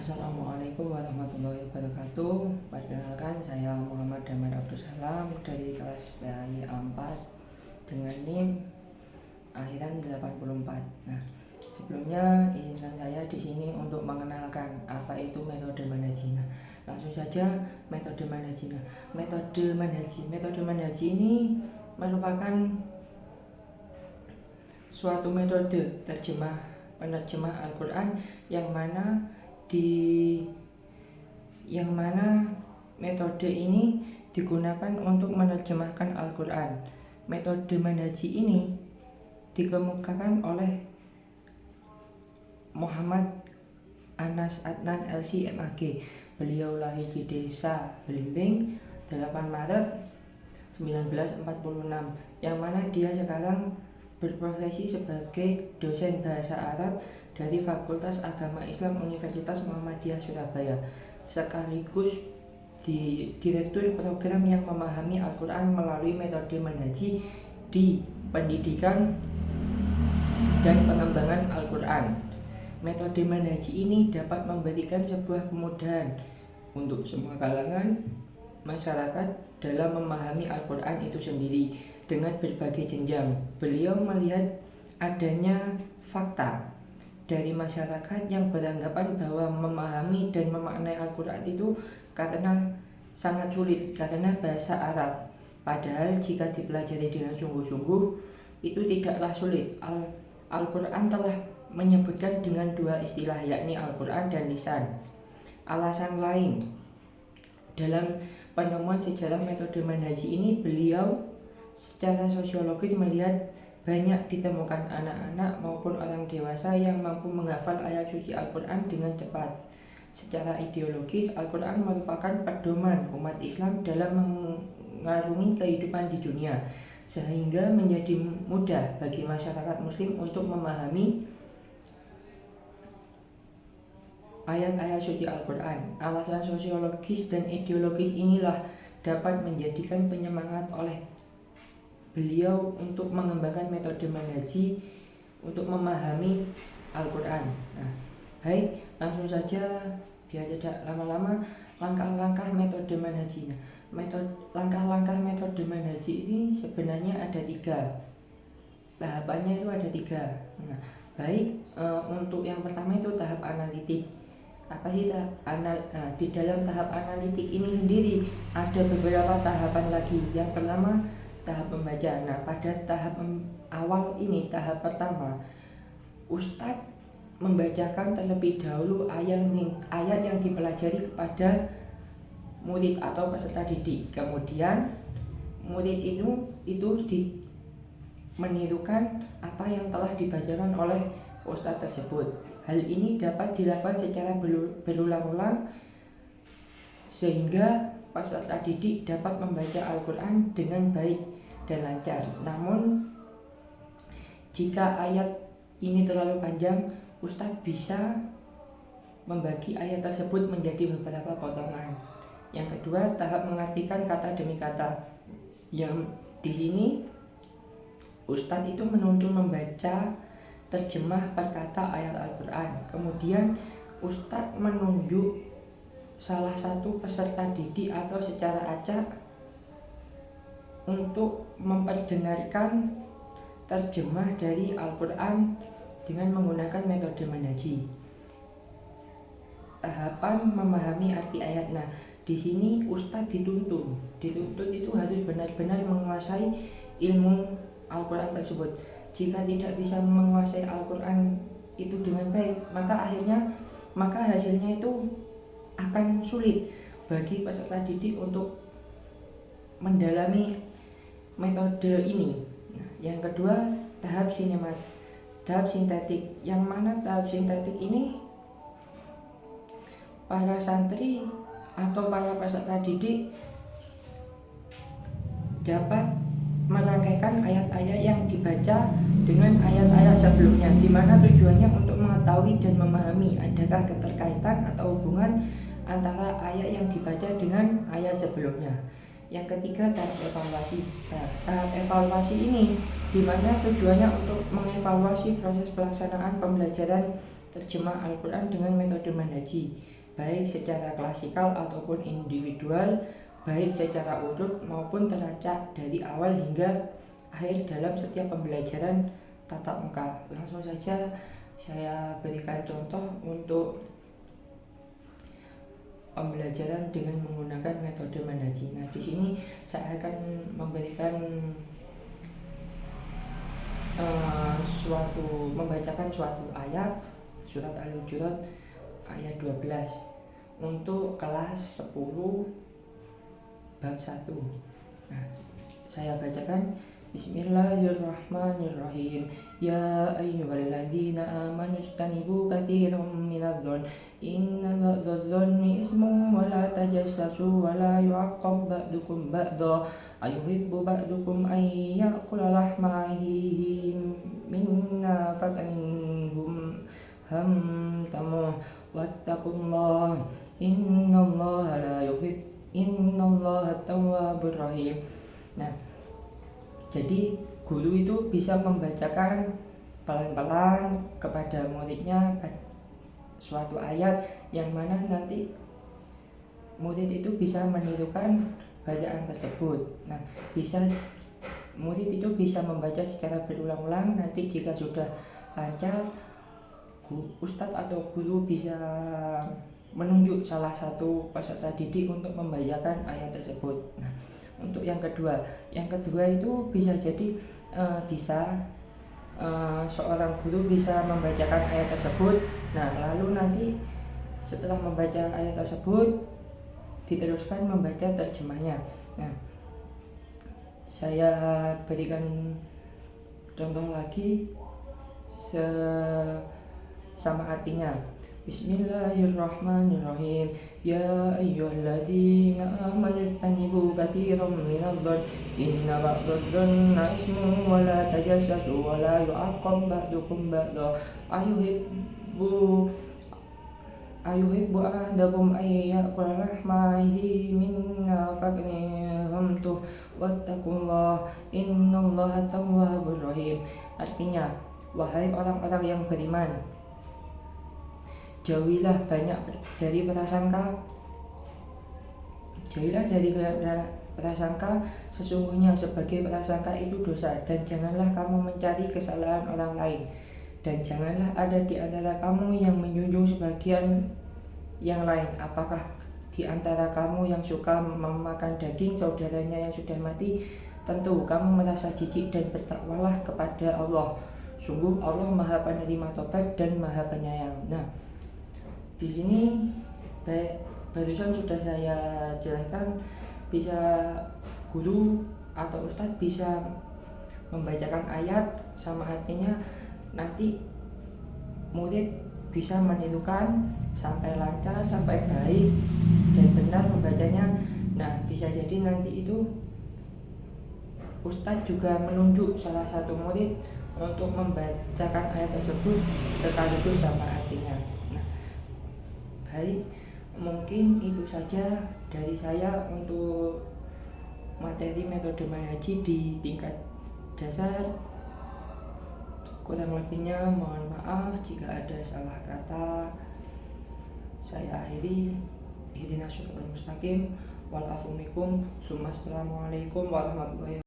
Assalamualaikum warahmatullahi wabarakatuh. Perkenalkan, saya Muhammad Damar Abdul Salam dari kelas PAI A4 dengan NIM akhiran 84. Nah, sebelumnya izinkan saya di sini untuk mengenalkan apa itu metode manhaji. Langsung saja, metode manhaji. Metode manhaji ini merupakan suatu metode penerjemah Al-Quran yang mana metode ini digunakan untuk menerjemahkan Al-Quran. Metode manhaji ini dikemukakan oleh Muhammad Anas Adnan LC MAG. Beliau lahir di desa Belimbing 8 Maret 1946, yang mana dia sekarang berprofesi sebagai dosen bahasa Arab dari Fakultas Agama Islam Universitas Muhammadiyah Surabaya, sekaligus Direktur Program yang Memahami Al-Quran melalui metode manhaji di Pendidikan dan Pengembangan Al-Quran. Metode manhaji ini dapat memberikan sebuah kemudahan untuk semua kalangan masyarakat dalam memahami Al-Quran itu sendiri dengan berbagai jenjang. Beliau melihat adanya fakta dari masyarakat yang beranggapan bahwa memahami dan memaknai Al-Quran itu karena sangat sulit karena bahasa Arab. Padahal jika dipelajari dengan sungguh-sungguh itu tidaklah sulit. Al-Quran telah menyebutkan dengan dua istilah, yakni Al-Quran dan lisan. Alasan lain dalam penemuan sejarah metode manhaji ini, beliau secara sosiologis melihat banyak ditemukan anak-anak maupun orang dewasa yang mampu menghafal ayat suci Al-Quran dengan cepat. Secara ideologis, Al-Quran merupakan pedoman umat Islam dalam mengarungi kehidupan di dunia, sehingga menjadi mudah bagi masyarakat muslim untuk memahami ayat-ayat suci Al-Quran. Alasan sosiologis dan ideologis inilah dapat menjadikan penyemangat oleh beliau untuk mengembangkan metode manhaji untuk memahami Al-Quran. Nah, baik, langsung saja biar tidak lama-lama, langkah-langkah metode manhaji. Langkah-langkah metode manhaji ini sebenarnya ada 3. Tahapannya itu ada 3. Nah, baik, untuk yang pertama itu tahap analitik. Apa sih di dalam tahap analitik ini sendiri ada beberapa tahapan lagi. Yang pertama, tahap membaca. Nah, pada tahap awal ini, tahap pertama, Ustadz membacakan terlebih dahulu ayat yang dipelajari kepada murid atau peserta didik. Kemudian murid itu menirukan apa yang telah dibacakan oleh Ustadz tersebut. Hal ini dapat dilakukan secara berulang-ulang sehingga peserta didik dapat membaca Al-Quran dengan baik dan lancar. Namun jika ayat ini terlalu panjang, Ustadz bisa membagi ayat tersebut menjadi beberapa potongan. Yang kedua, tahap mengartikan kata demi kata. Yang di sini Ustadz itu menuntun membaca terjemah per kata ayat Al-Quran. Kemudian Ustadz menunjuk salah satu peserta didik atau secara acak untuk memperdengarkan terjemah dari Al-Quran dengan menggunakan metode manhaji. Tahapan memahami arti ayat. Nah, di sini Ustadz dituntut itu harus benar-benar menguasai ilmu Al-Quran tersebut. Jika tidak bisa menguasai Al-Quran itu dengan baik, maka hasilnya itu akan sulit bagi peserta didik untuk mendalami metode ini. Nah, yang kedua, tahap sintetik, yang mana tahap sintetik ini para santri atau para peserta didik dapat merangkaikan ayat-ayat yang dibaca dengan ayat-ayat sebelumnya, di mana tujuannya untuk mengetahui dan memahami adakah keterkaitan atau hubungan antara ayat yang dibaca dengan ayat sebelumnya. Yang ketiga, tahap evaluasi. Tahap evaluasi ini di mana tujuannya untuk mengevaluasi proses pelaksanaan pembelajaran terjemah Al-Quran dengan metode manhaji. baik secara klasikal ataupun individual, baik secara urut maupun teracak dari awal hingga akhir dalam setiap pembelajaran tatap muka. Langsung saja saya berikan contoh untuk pembelajaran dengan menggunakan metode Manhaji. Nah, di sini saya akan memberikan membacakan suatu ayat surat Al-Hujurat ayat 12 untuk kelas 10 bab 1. Nah, saya bacakan. Bismillahirrahmanirrahim. Ya ayyuhalladzina amanu istanibu katsiran minadh-dhon inna ba'dadh-dhonni ismun wa la tajassasu wa la yu'aqqab ba'dukum ba'dha ayuhibbu ba'dukum an ya'kula lahma akhihi minna fatanhum hamtamuh wattaqullaha innallaha la innallaha tawwabur rahim. Nah, jadi guru itu bisa membacakan pelan-pelan kepada muridnya suatu ayat yang mana nanti murid itu bisa menirukan bacaan tersebut. Nah, murid itu bisa membaca secara berulang-ulang. Nanti jika sudah lancar, ustadz atau guru bisa menunjuk salah satu peserta didik untuk membacakan ayat tersebut. Nah, untuk yang kedua itu bisa jadi seorang guru bisa membacakan ayat tersebut. Nah, lalu nanti setelah membaca ayat tersebut diteruskan membaca terjemahnya. Nah, saya berikan contoh lagi sama artinya. Bismillahirrahmanirrahim. Ya ayyuhalladzina amanu istanibu katsiran minadh-dhon inna ba'dadh-dhonni ismun wa la tajassasu wa la yu'aqqab ba'dukum ba'dha ayuhibbu ahadakum an ya'kula lahma akhihi minna fatanhum wattaqullaha innallaha tawwabur rahim. Artinya, wahai orang-orang yang beriman, jauhilah dari prasangka, sesungguhnya sebagai prasangka itu dosa, dan janganlah kamu mencari kesalahan orang lain, dan janganlah ada di antara kamu yang menjunjung sebagian yang lain. Apakah di antara kamu yang suka memakan daging saudaranya yang sudah mati? Tentu kamu merasa jijik, dan bertakwalah kepada Allah. Sungguh Allah Maha Penerima Tobat dan Maha Penyayang. Nah, di sini barusan sudah saya jelaskan, bisa guru atau ustadz bisa membacakan ayat sama artinya, nanti murid bisa menirukan sampai lancar, sampai baik dan benar membacanya. Nah, bisa jadi nanti itu ustadz juga menunjuk salah satu murid untuk membacakan ayat tersebut sekaligus sama artinya. Nah, baik, mungkin itu saja dari saya untuk materi metode Manhaji di tingkat dasar. Kurang lebihnya mohon maaf jika ada salah kata. Saya akhiri. Ihdinas siratal mustaqim wal afu minkum. Assalamualaikum warahmatullahi wabarakatuh.